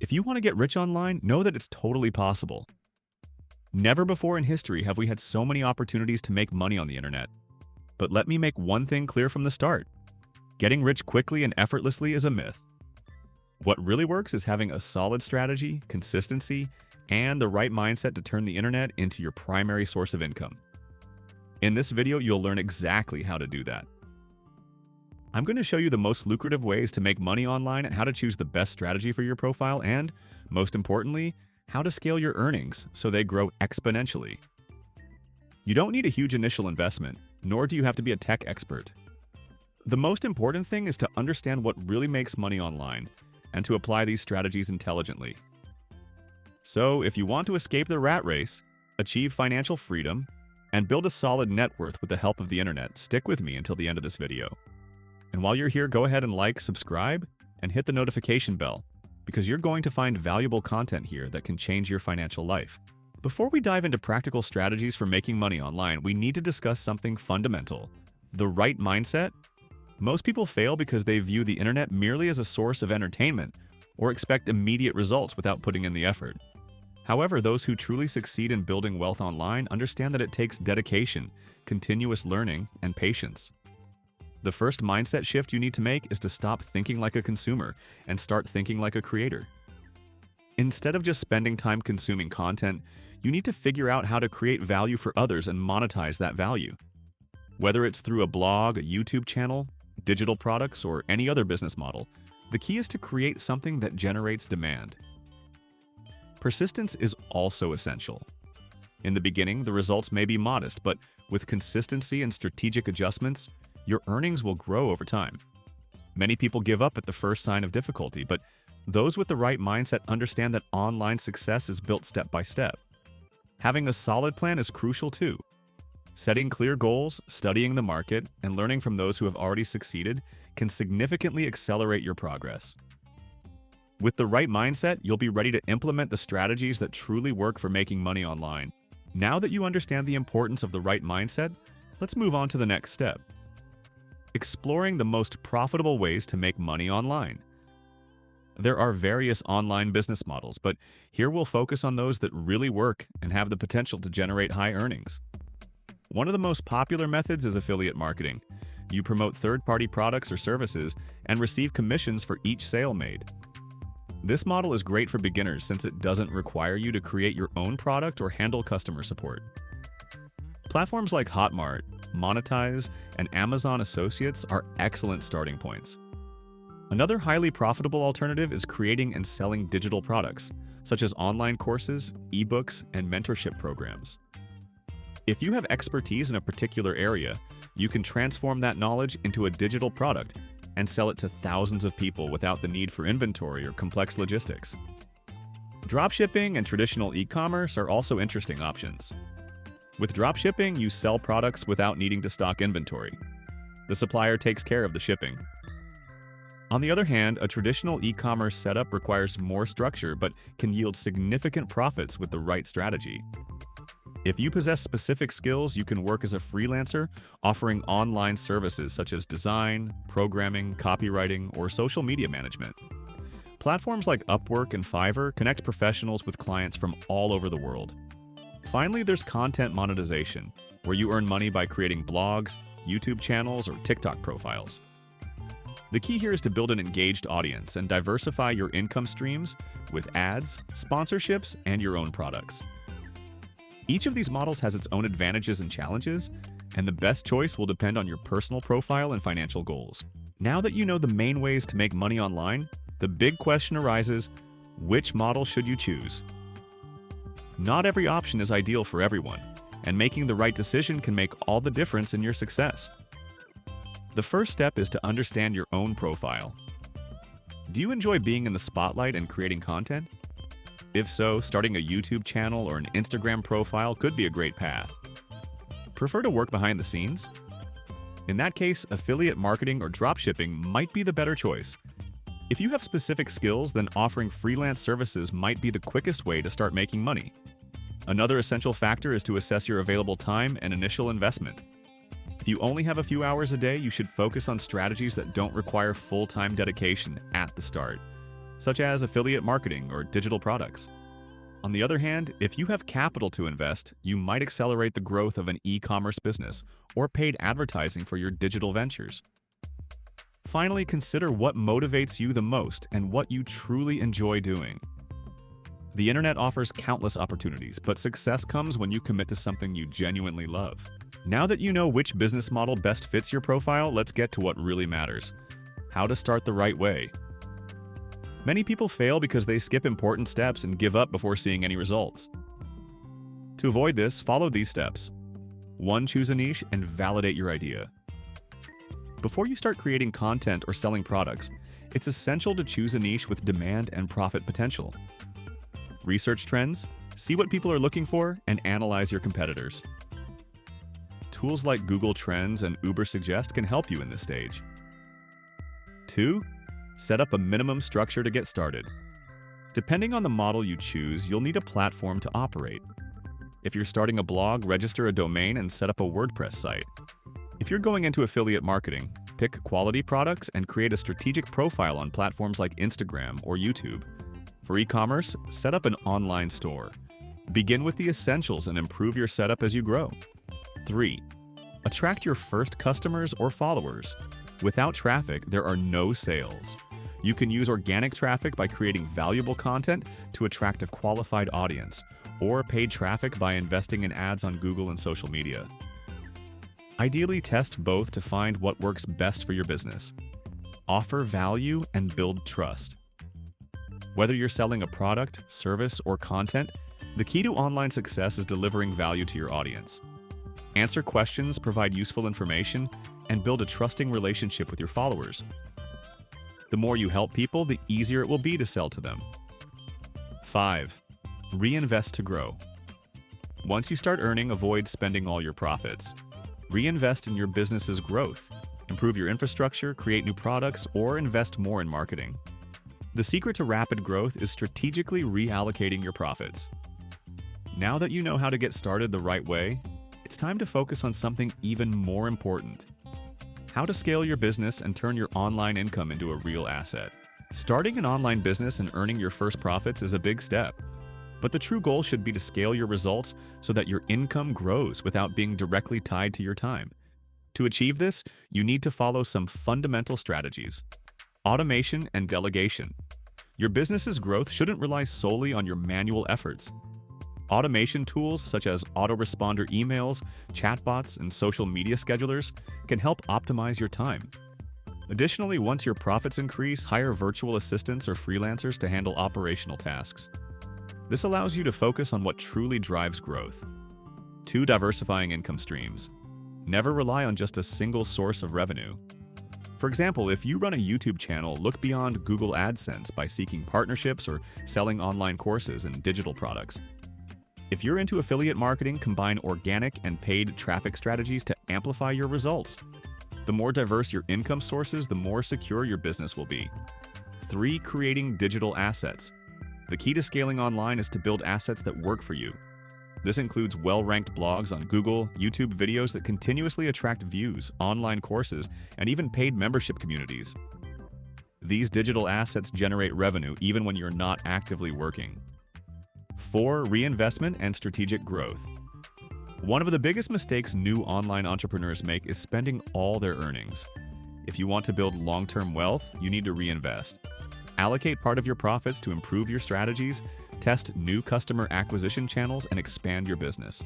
If you want to get rich online, know that it's totally possible. Never before in history have we had so many opportunities to make money on the internet. But let me make one thing clear from the start. Getting rich quickly and effortlessly is a myth. What really works is having a solid strategy, consistency, and the right mindset to turn the internet into your primary source of income. In this video, you'll learn exactly how to do that. I'm going to show you the most lucrative ways to make money online, how to choose the best strategy for your profile, and, most importantly, how to scale your earnings so they grow exponentially. You don't need a huge initial investment, nor do you have to be a tech expert. The most important thing is to understand what really makes money online and to apply these strategies intelligently. So, if you want to escape the rat race, achieve financial freedom, and build a solid net worth with the help of the internet, stick with me until the end of this video. And while you're here, go ahead and like, subscribe, and hit the notification bell, because you're going to find valuable content here that can change your financial life. Before we dive into practical strategies for making money online, we need to discuss something fundamental: the right mindset. Most people fail because they view the internet merely as a source of entertainment or expect immediate results without putting in the effort. However, those who truly succeed in building wealth online understand that it takes dedication, continuous learning, and patience. The first mindset shift you need to make is to stop thinking like a consumer and start thinking like a creator. Instead of just spending time consuming content, you need to figure out how to create value for others and monetize that value. Whether it's through a blog, a YouTube channel, digital products, or any other business model, the key is to create something that generates demand. Persistence is also essential. In the beginning, the results may be modest, but with consistency and strategic adjustments, your earnings will grow over time. Many people give up at the first sign of difficulty, but those with the right mindset understand that online success is built step by step. Having a solid plan is crucial too. Setting clear goals, studying the market, and learning from those who have already succeeded can significantly accelerate your progress. With the right mindset, you'll be ready to implement the strategies that truly work for making money online. Now that you understand the importance of the right mindset, let's move on to the next step: exploring the most profitable ways to make money online. There are various online business models, but here we'll focus on those that really work and have the potential to generate high earnings. One of the most popular methods is affiliate marketing. You promote third-party products or services and receive commissions for each sale made. This model is great for beginners since it doesn't require you to create your own product or handle customer support. Platforms like Hotmart, Monetize, and Amazon Associates are excellent starting points. Another highly profitable alternative is creating and selling digital products, such as online courses, ebooks, and mentorship programs. If you have expertise in a particular area, you can transform that knowledge into a digital product and sell it to thousands of people without the need for inventory or complex logistics. Dropshipping and traditional e-commerce are also interesting options. With dropshipping, you sell products without needing to stock inventory. The supplier takes care of the shipping. On the other hand, a traditional e-commerce setup requires more structure but can yield significant profits with the right strategy. If you possess specific skills, you can work as a freelancer, offering online services such as design, programming, copywriting, or social media management. Platforms like Upwork and Fiverr connect professionals with clients from all over the world. Finally, there's content monetization, where you earn money by creating blogs, YouTube channels, or TikTok profiles. The key here is to build an engaged audience and diversify your income streams with ads, sponsorships, and your own products. Each of these models has its own advantages and challenges, and the best choice will depend on your personal profile and financial goals. Now that you know the main ways to make money online, the big question arises: which model should you choose? Not every option is ideal for everyone, and making the right decision can make all the difference in your success. The first step is to understand your own profile. Do you enjoy being in the spotlight and creating content? If so, starting a YouTube channel or an Instagram profile could be a great path. Prefer to work behind the scenes? In that case, affiliate marketing or dropshipping might be the better choice. If you have specific skills, then offering freelance services might be the quickest way to start making money. Another essential factor is to assess your available time and initial investment. If you only have a few hours a day, you should focus on strategies that don't require full-time dedication at the start. such as affiliate marketing or digital products. On the other hand, if you have capital to invest, you might accelerate the growth of an e-commerce business or paid advertising for your digital ventures. Finally, consider what motivates you the most and what you truly enjoy doing. The internet offers countless opportunities, but success comes when you commit to something you genuinely love. Now that you know which business model best fits your profile, let's get to what really matters: how to start the right way. Many people fail because they skip important steps and give up before seeing any results. To avoid this, follow these steps. 1. Choose a niche and validate your idea. Before you start creating content or selling products, it's essential to choose a niche with demand and profit potential. Research trends, see what people are looking for, and analyze your competitors. Tools like Google Trends and Ubersuggest can help you in this stage. 2. Set up a minimum structure to get started. Depending on the model you choose, you'll need a platform to operate. If you're starting a blog, register a domain and set up a WordPress site. If you're going into affiliate marketing, pick quality products and create a strategic profile on platforms like Instagram or YouTube. For e-commerce, set up an online store. Begin with the essentials and improve your setup as you grow. 3. Attract your first customers or followers. Without traffic, there are no sales. You can use organic traffic by creating valuable content to attract a qualified audience, or paid traffic by investing in ads on Google and social media. Ideally, test both to find what works best for your business. Offer value and build trust. Whether you're selling a product, service, or content, the key to online success is delivering value to your audience. Answer questions, provide useful information, and build a trusting relationship with your followers. The more you help people, the easier it will be to sell to them. 5. Reinvest to grow. Once you start earning, avoid spending all your profits. Reinvest in your business's growth. Improve your infrastructure, create new products, or invest more in marketing. The secret to rapid growth is strategically reallocating your profits. Now that you know how to get started the right way, it's time to focus on something even more important: how to scale your business and turn your online income into a real asset. Starting an online business and earning your first profits is a big step, but the true goal should be to scale your results so that your income grows without being directly tied to your time. To achieve this, you need to follow some fundamental strategies: automation and delegation. Your business's growth shouldn't rely solely on your manual efforts. Automation tools such as autoresponder emails, chatbots, and social media schedulers can help optimize your time. Additionally, once your profits increase, hire virtual assistants or freelancers to handle operational tasks. This allows you to focus on what truly drives growth. 2. Diversifying income streams. Never rely on just a single source of revenue. For example, if you run a YouTube channel, look beyond Google AdSense by seeking partnerships or selling online courses and digital products. If you're into affiliate marketing, combine organic and paid traffic strategies to amplify your results. The more diverse your income sources, the more secure your business will be. 3. Creating digital assets. The key to scaling online is to build assets that work for you. This includes well-ranked blogs on Google, YouTube videos that continuously attract views, online courses, and even paid membership communities. These digital assets generate revenue even when you're not actively working. 4. Reinvestment and strategic growth. One of the biggest mistakes new online entrepreneurs make is spending all their earnings. If you want to build long-term wealth, you need to reinvest. Allocate part of your profits to improve your strategies, test new customer acquisition channels, and expand your business.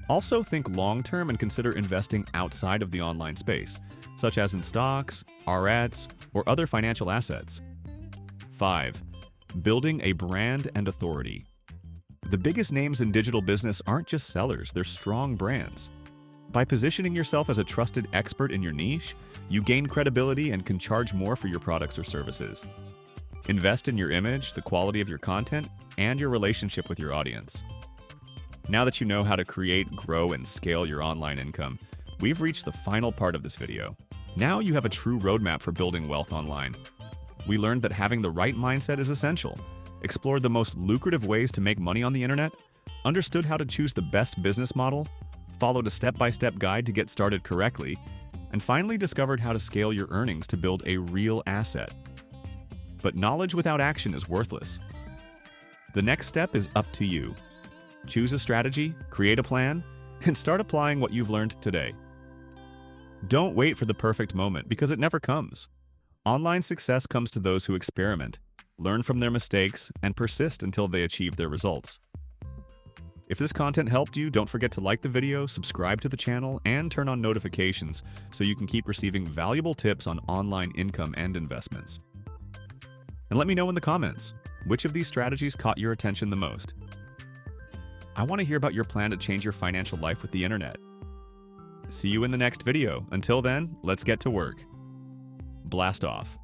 Also, think long-term and consider investing outside of the online space, such as in stocks, REITs, or other financial assets. 5. Building a brand and authority. The biggest names in digital business aren't just sellers, they're strong brands. By positioning yourself as a trusted expert in your niche, you gain credibility and can charge more for your products or services. Invest in your image, the quality of your content, and your relationship with your audience. Now that you know how to create, grow, and scale your online income, we've reached the final part of this video. Now you have a true roadmap for building wealth online. We learned that having the right mindset is essential, explored the most lucrative ways to make money on the internet, understood how to choose the best business model, followed a step-by-step guide to get started correctly, and finally discovered how to scale your earnings to build a real asset. but knowledge without action is worthless. The next step is up to you. Choose a strategy, create a plan, and start applying what you've learned today. Don't wait for the perfect moment because it never comes. Online success comes to those who experiment, learn from their mistakes, and persist until they achieve their results. If this content helped you, don't forget to like the video, subscribe to the channel, and turn on notifications so you can keep receiving valuable tips on online income and investments. And let me know in the comments, which of these strategies caught your attention the most? I want to hear about your plan to change your financial life with the internet. See you in the next video. Until then, let's get to work. Blast off.